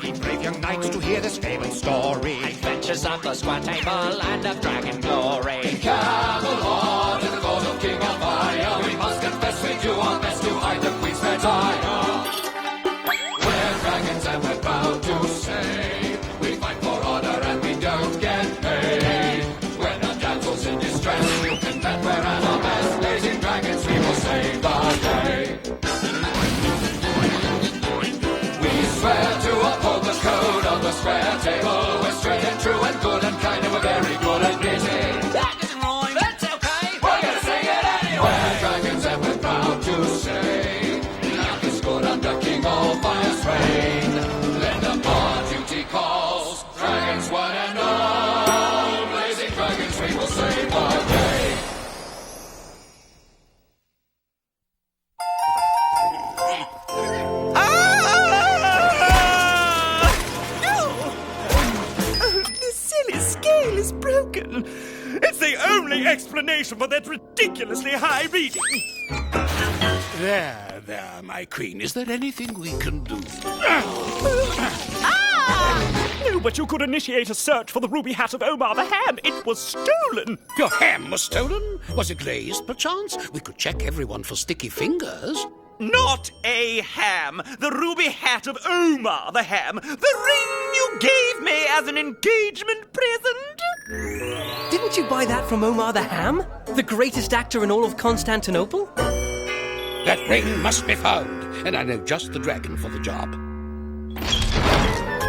Ye brave young knights, to hear this fabled story. Adventures of the square table and of dragon glory. In Camelot, in the court of King of Fire, we must confess we do our best to hide the Queen's fair tire. We're dragons and we're proud to say we fight for honor and we don't get paid. When our damsels in distress, you can bet we're at our best. Blazing dragons, we will save the day. We swear to uphold the code of the square table. We're straight and true and good and kind, and we're very good at knitting. That doesn't rhyme. That's okay. We're gonna sing it anyway. We're dragons and we're proud to say life is good under King Allfire's reign. Lend them our duty calls, dragons one and all. Blazing dragons, we will save the day. The silly scale is broken. It's the only explanation for that ridiculously high reading. There, my queen. Is there anything we can do? No, but you could initiate a search for the ruby hat of Omar the Ham. It was stolen. Your ham was stolen? Was it glazed, perchance? We could check everyone for sticky fingers. Not a ham. The ruby hat of Omar the Ham. The ring you gave me as an engagement present. Didn't you buy that from Omar the Ham? The greatest actor in all of Constantinople? That ring must be found, and I know just the dragon for the job.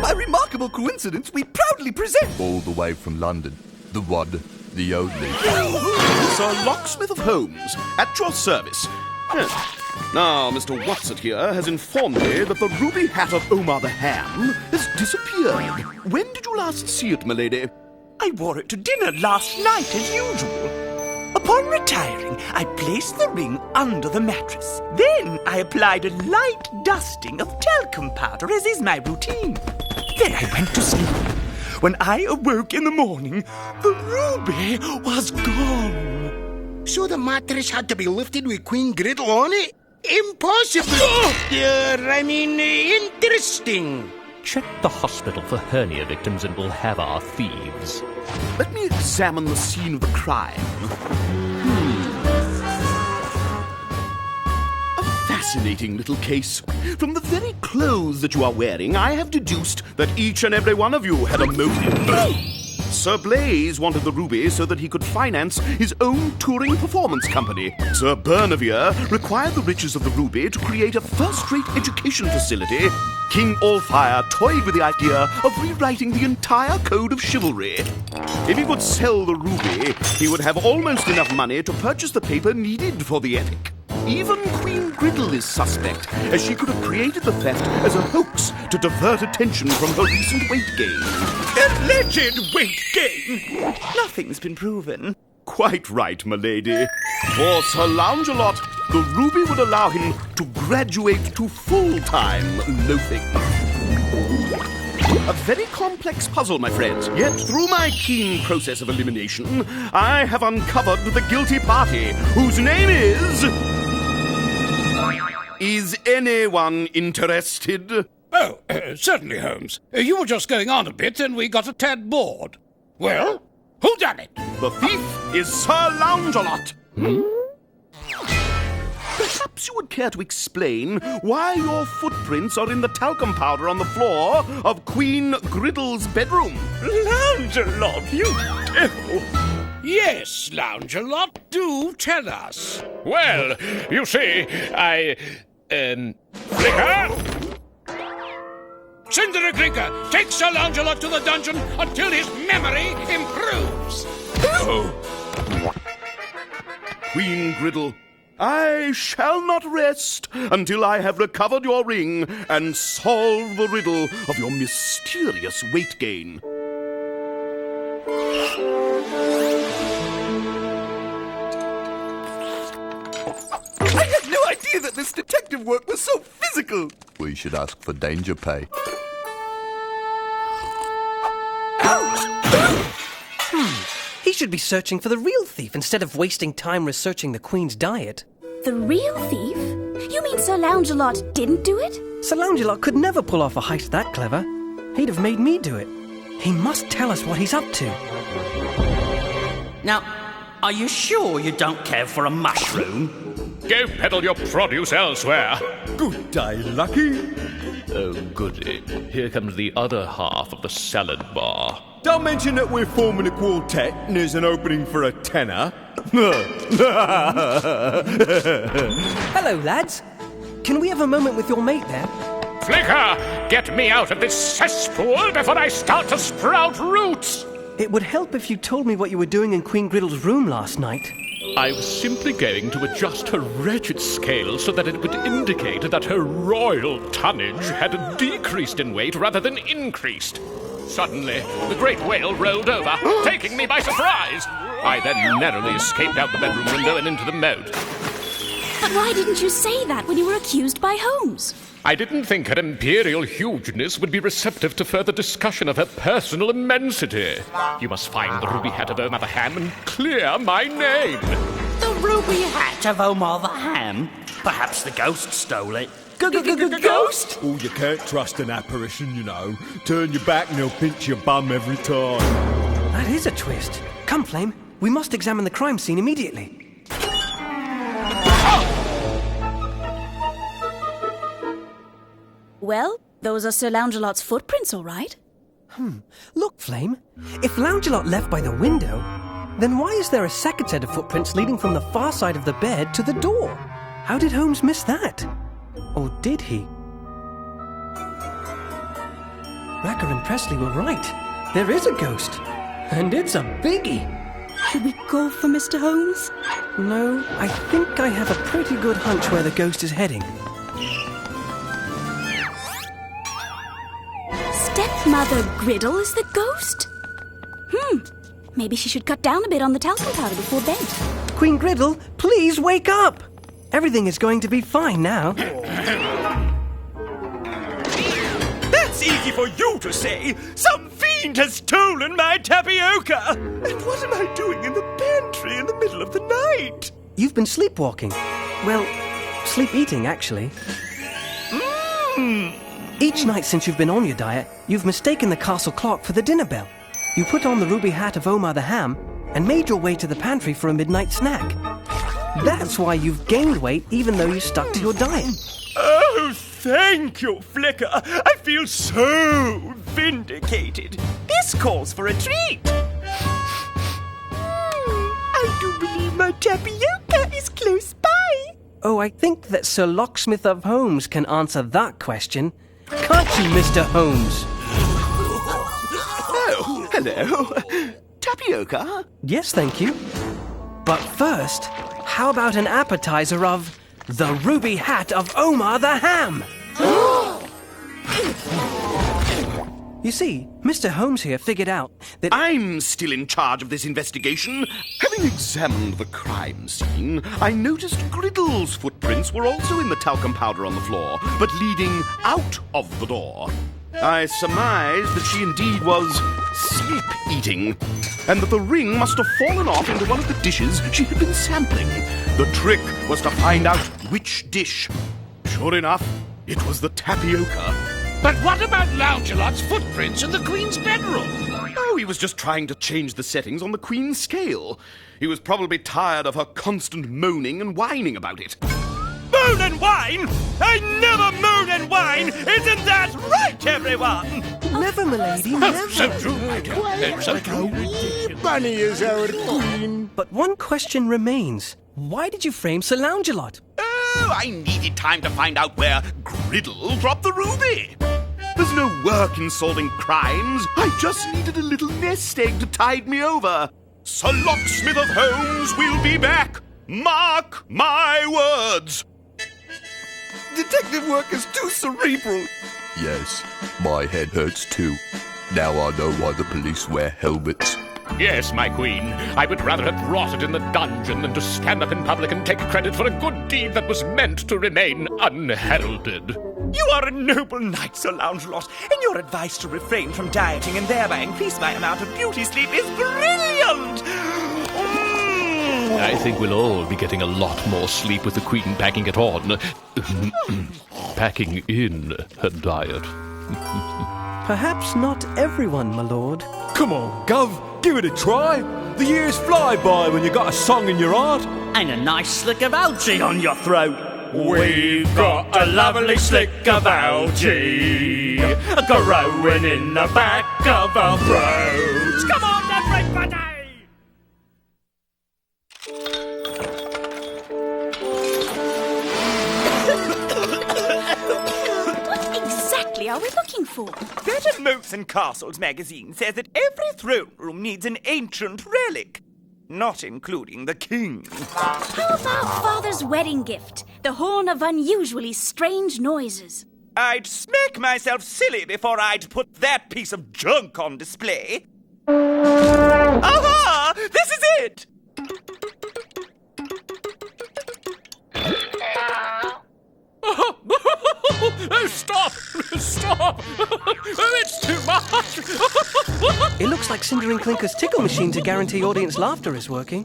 By remarkable coincidence, we proudly present, all the way from London, the one, the only, Sir Locksmith of Holmes, at your service. Yes. Now, Mr. Whatsit here has informed me that the ruby hat of Omar the Ham has disappeared. When did you last see it, milady? I wore it to dinner last night as usual. Upon retiring, I placed the ring under the mattress. Then I applied a light dusting of talcum powder, as is my routine. Then I went to sleep. When I awoke in the morning, the ruby was gone. So the mattress had to be lifted with Queen Griddle on it? Impossible! Interesting. Check the hospital for hernia victims and we'll have our thieves. Let me examine the scene of the crime. A fascinating little case. From the very clothes that you are wearing, I have deduced that each and every one of you had a motive. Sir Blaze wanted the ruby so that he could finance his own touring performance company. Sir Bernavere required the riches of the ruby to create a first-rate education facility. King Allfire toyed with the idea of rewriting the entire code of chivalry. If he could sell the ruby, he would have almost enough money to purchase the paper needed for the epic. Even Queen Griddle is suspect, as she could have created the theft as a hoax to divert attention from her recent weight gain. Alleged weight gain? Nothing's been proven. Quite right, milady. For Sir Loungealot, the ruby would allow him to graduate to full-time loafing. A very complex puzzle, my friends. Yet, through my keen process of elimination, I have uncovered the guilty party, whose name is... Is anyone interested? Oh, certainly, Holmes. You were just going on a bit and we got a tad bored. Well, who done it? The thief is Sir Loungealot. Perhaps you would care to explain why your footprints are in the talcum powder on the floor of Queen Griddle's bedroom. Loungealot, you devil! Yes, Loungealot, do tell us. Well, you see, Flicker? Cinder Glinker, take Sir Loungealot to the dungeon until his memory improves. Queen Griddle, I shall not rest until I have recovered your ring and solved the riddle of your mysterious weight gain. I had no idea that this detective work was so physical. We should ask for danger pay. He should be searching for the real thief instead of wasting time researching the Queen's diet. The real thief? You mean Sir Loungealot didn't do it? Sir Loungealot could never pull off a heist that clever. He'd have made me do it. He must tell us what he's up to. Now, are you sure you don't care for a mushroom? Go peddle your produce elsewhere. Good day, Lucky. Oh, goody. Here comes the other half of the salad bar. Don't mention that we're forming a quartet and there's an opening for a tenor. Hello, lads. Can we have a moment with your mate there? Flicker, get me out of this cesspool before I start to sprout roots. It would help if you told me what you were doing in Queen Griddle's room last night. I was simply going to adjust her wretched scale so that it would indicate that her royal tonnage had decreased in weight rather than increased. Suddenly, the great whale rolled over, taking me by surprise. I then narrowly escaped out the bedroom window and into the moat. But why didn't you say that when you were accused by Holmes? I didn't think her imperial hugeness would be receptive to further discussion of her personal immensity. You must find the ruby hat of Omar the Ham and clear my name. The ruby hat of Omar the Ham? Perhaps the ghost stole it. Ghost? Oh, you can't trust an apparition, you know. Turn your back and they'll pinch your bum every time. That is a twist. Come, Flame. We must examine the crime scene immediately. Well, those are Sir Loungealot's footprints, all right. Look, Flame. If Loungealot left by the window, then why is there a second set of footprints leading from the far side of the bed to the door? How did Holmes miss that? Or did he? Racker and Presley were right. There is a ghost. And it's a biggie. Should we go for Mr. Holmes? No, I think I have a pretty good hunch where the ghost is heading. Stepmother Griddle is the ghost? Maybe she should cut down a bit on the talcum powder before bed. Queen Griddle, please wake up! Everything is going to be fine now. That's easy for you to say. Some fiend has stolen my tapioca. And what am I doing in the pantry in the middle of the night? You've been sleepwalking. Well, sleep-eating, actually. Each night since you've been on your diet, you've mistaken the castle clock for the dinner bell. You put on the ruby hat of Omar the Ham and made your way to the pantry for a midnight snack. That's why you've gained weight even though you stuck to your diet. Oh, thank you, Flicker. I feel so vindicated. This calls for a treat. I do believe my tapioca is close by. Oh, I think that Sir Locksmith of Holmes can answer that question. Can't you, Mr. Holmes? Oh, hello. Tapioca? Yes, thank you. But first, how about an appetizer of the ruby hat of Omar the Ham? You see, Mr. Holmes here figured out that I'm still in charge of this investigation. Having examined the crime scene, I noticed Griddle's footprints were also in the talcum powder on the floor, but leading out of the door. I surmised that she indeed was sleep-eating, and that the ring must have fallen off into one of the dishes she had been sampling. The trick was to find out which dish. Sure enough, it was the tapioca. But what about Loungealot's footprints in the Queen's bedroom? Oh, he was just trying to change the settings on the Queen's scale. He was probably tired of her constant moaning and whining about it. Moan and whine? I never moan and whine! Isn't that right, everyone? Never, milady, never. So true, my dear. So true. Bunny is our queen. But one question remains. Why did you frame Sir Loungealot? Oh, I needed time to find out where Griddle dropped the ruby. There's no work in solving crimes. I just needed a little nest egg to tide me over. Sir Locksmith of Holmes will be back. Mark my words. Detective work is too cerebral. Yes, my head hurts too. Now I know why the police wear helmets. Yes, my queen. I would rather have rotted in the dungeon than to stand up in public and take credit for a good deed that was meant to remain unheralded. You are a noble knight, Sir Loungealot, and your advice to refrain from dieting and thereby increase my amount of beauty sleep is brilliant! I think we'll all be getting a lot more sleep with the Queen packing it on. Packing in her diet. Perhaps not everyone, my lord. Come on, Gov, give it a try. The years fly by when you got a song in your heart. And a nice slick of Achy on your throat. We've got a lovely slick of Achy growing in the back of our throats. Come on, everybody! What exactly are we looking for? That Moats and Castles magazine says that every throne room needs an ancient relic, not including the king. How about Father's wedding gift? The horn of unusually strange noises. I'd smack myself silly before I'd put that piece of junk on display. Aha! This is it! Oh, stop! Stop! It's too much! It looks like Cinder and Clinker's tickle machine to guarantee audience laughter is working.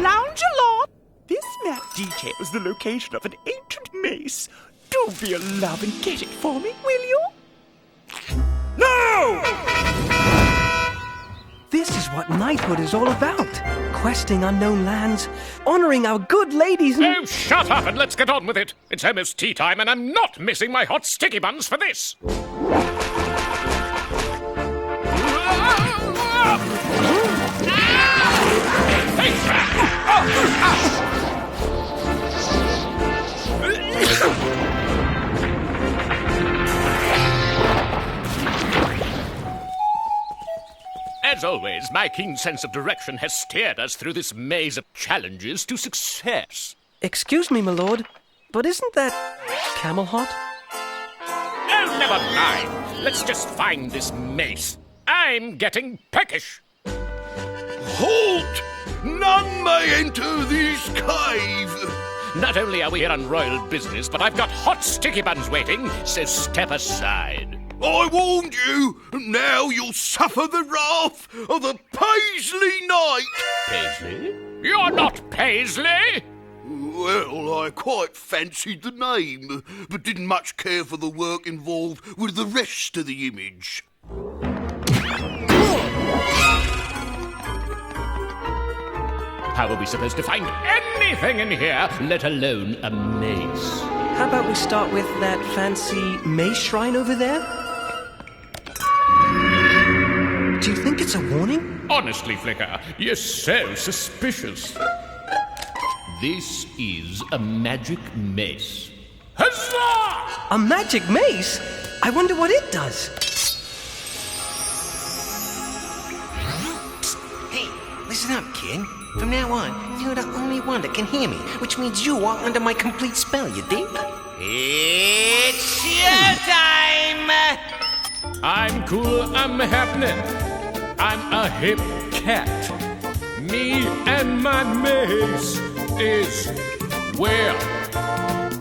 Loungealot! This map details the location of an ancient mace. Do be a love and get it for me, will you? No! This is what knighthood is all about. Questing unknown lands, honouring our good ladies and... Oh, shut up and let's get on with it. It's almost tea time and I'm not missing my hot sticky buns for this. As always, my keen sense of direction has steered us through this maze of challenges to success. Excuse me, my lord, but isn't that camel hot? Oh, never mind. Let's just find this mace. I'm getting peckish. Halt! None may enter this cave. Not only are we here on royal business, but I've got hot sticky buns waiting, so step aside. I warned you. Now you'll suffer the wrath of the Paisley Knight. Paisley? You're not Paisley! Well, I quite fancied the name, but didn't much care for the work involved with the rest of the image. How are we supposed to find anything in here, let alone a mace? How about we start with that fancy mace shrine over there? Do you think it's a warning? Honestly, Flicker, you're so suspicious. This is a magic mace. Huzzah! A magic mace? I wonder what it does. Hey, listen up, kid. From now on, you're the only one that can hear me, which means you are under my complete spell, you dig? It's showtime! I'm cool, I'm happening. I'm a hip cat. Me and my mace is where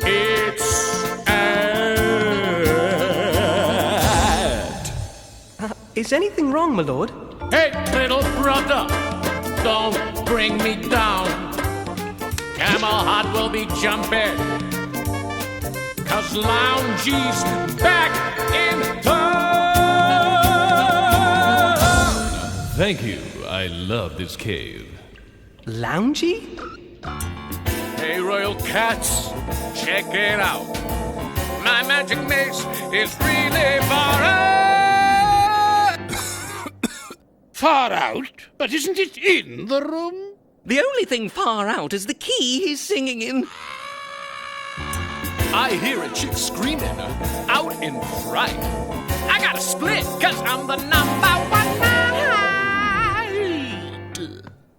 it's at. Is anything wrong, my lord? Hey, little brother, don't bring me down. Camel Hot will be jumping, 'cause Loungie's back in town. Thank you. I love this cave. Loungie? Hey, royal cats, check it out. My magic mace is really far out. Far out? But isn't it in the room? The only thing far out is the key he's singing in. I hear a chick screaming out in fright. I gotta split, 'cause I'm the number one knight.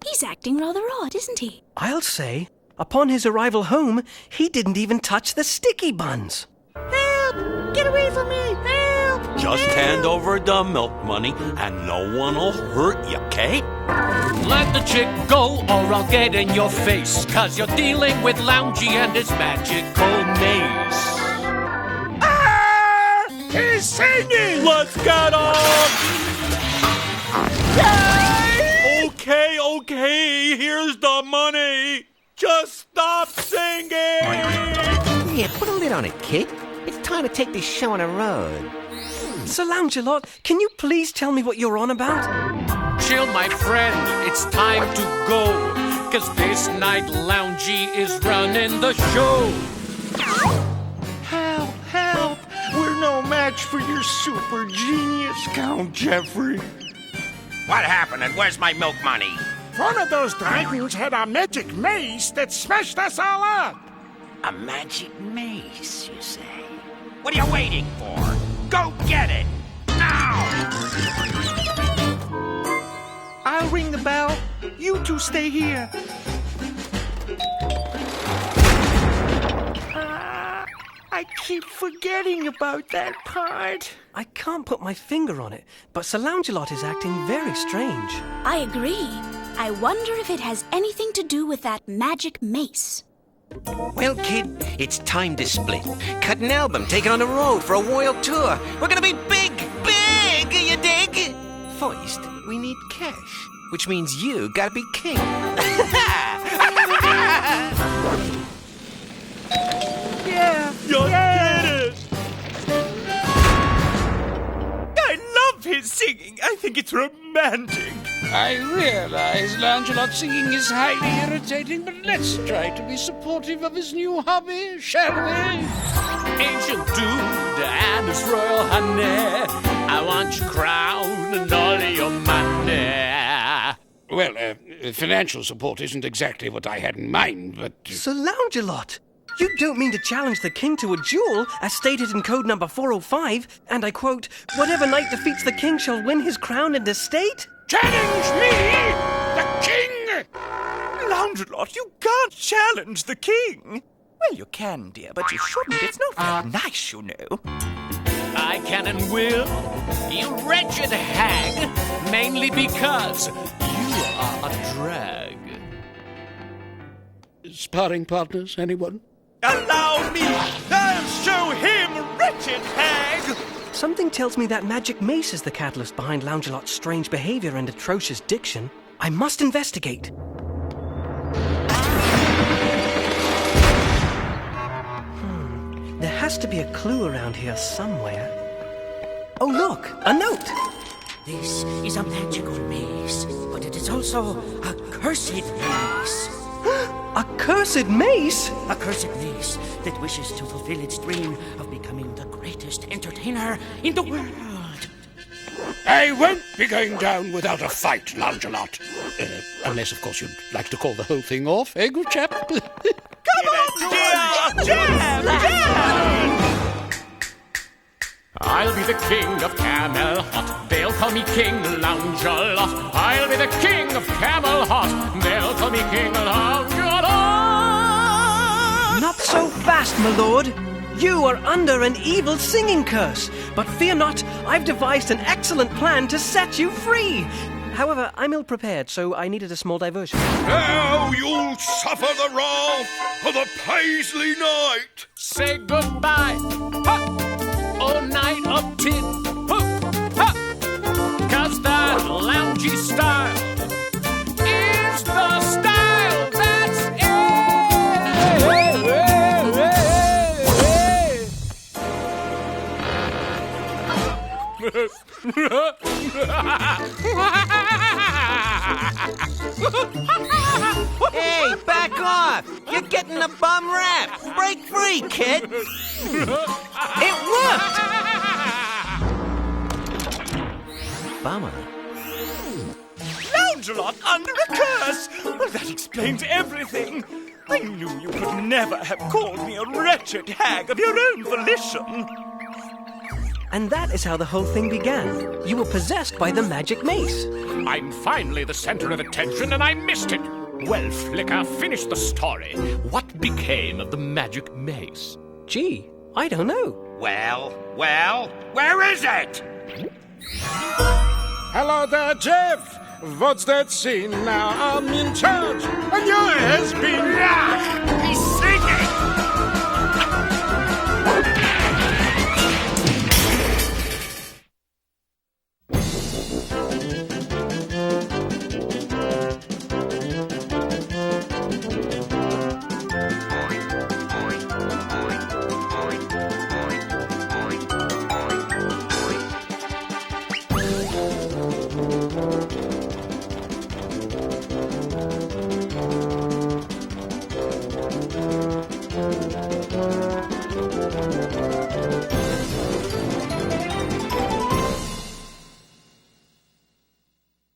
He's acting rather odd, isn't he? I'll say, upon his arrival home, he didn't even touch the sticky buns. Help! Get away from me! Help! Just hand over the milk money and no one will hurt you, okay? Let the chick go or I'll get in your face, 'cause you're dealing with Loungie and his magical maze. Ah! He's singing! Let's get off! Okay, here's the money. Just stop singing! Yeah, put a lid on it, kid. It's time to take this show on the road. Sir Loungealot, can you please tell me what you're on about? Chill, my friend, it's time to go. 'Cause this night Loungy is running the show. Help, help! We're no match for your super genius, Count Jeffrey. What happened and where's my milk money? One of those dragons had a magic mace that smashed us all up. A magic mace, you say? What are you waiting for? Go get it! Now! I'll ring the bell. You two stay here. I keep forgetting about that part. I can't put my finger on it, but Sir Loungealot is acting very strange. I agree. I wonder if it has anything to do with that magic mace. Well, kid, it's time to split. Cut an album, take it on the road for a world tour. We're gonna be big, big, you dig? First, we need cash, which means you gotta be king. Yeah, you get it! I love his singing. I think it's romantic. I realize Loungealot singing is highly irritating, but let's try to be supportive of his new hobby, shall we? Ancient dude and his royal honey, I want your crown and all of your money. Well, financial support isn't exactly what I had in mind, but... Sir Loungealot! You don't mean to challenge the king to a duel, as stated in code number 405, and I quote, "Whatever knight defeats the king shall win his crown and estate"? Challenge me, the king! Loungealot, you can't challenge the king. Well, you can, dear, but you shouldn't. It's not very nice, you know. I can and will, you wretched hag, mainly because you are a drag. Sparring partners, anyone? Allow me! I'll show him, wretched hag! Something tells me that magic mace is the catalyst behind Loungealot's strange behavior and atrocious diction. I must investigate. There has to be a clue around here somewhere. Oh, look! A note! This is a magical mace, but it is also a cursed mace. A cursed mace? A cursed mace that wishes to fulfill its dream of becoming the greatest entertainer in the world. I won't be going down without a fight, Loungealot. Unless, of course, you'd like to call the whole thing off, eh, good chap? Come on, dear! Jam! Jam! I'll be the king of Camelot. They'll call me King Loungealot. I'll be the king of Camelot. They'll call me King Loungealot. Not so fast, my lord. You are under an evil singing curse. But fear not, I've devised an excellent plan to set you free. However, I'm ill-prepared, so I needed a small diversion. Now you'll suffer the wrath of the Paisley Knight. Say goodbye. Ha! Oh, night of tin. Ha! Ha! 'Cause that loungy style is the style that's Hey, back off! You're getting a bum rap! Break free, kid! It worked! Bummer. Loungealot under a curse! Well, that explains everything. I knew you could never have called me a wretched hag of your own volition. And that is how the whole thing began. You were possessed by the magic mace. I'm finally the center of attention and I missed it. Well, Flicker, finish the story. What became of the magic mace? Gee, I don't know. Well, where is it? Hello there, Jeff. What's that scene now? I'm in charge, and your has been... He's singing!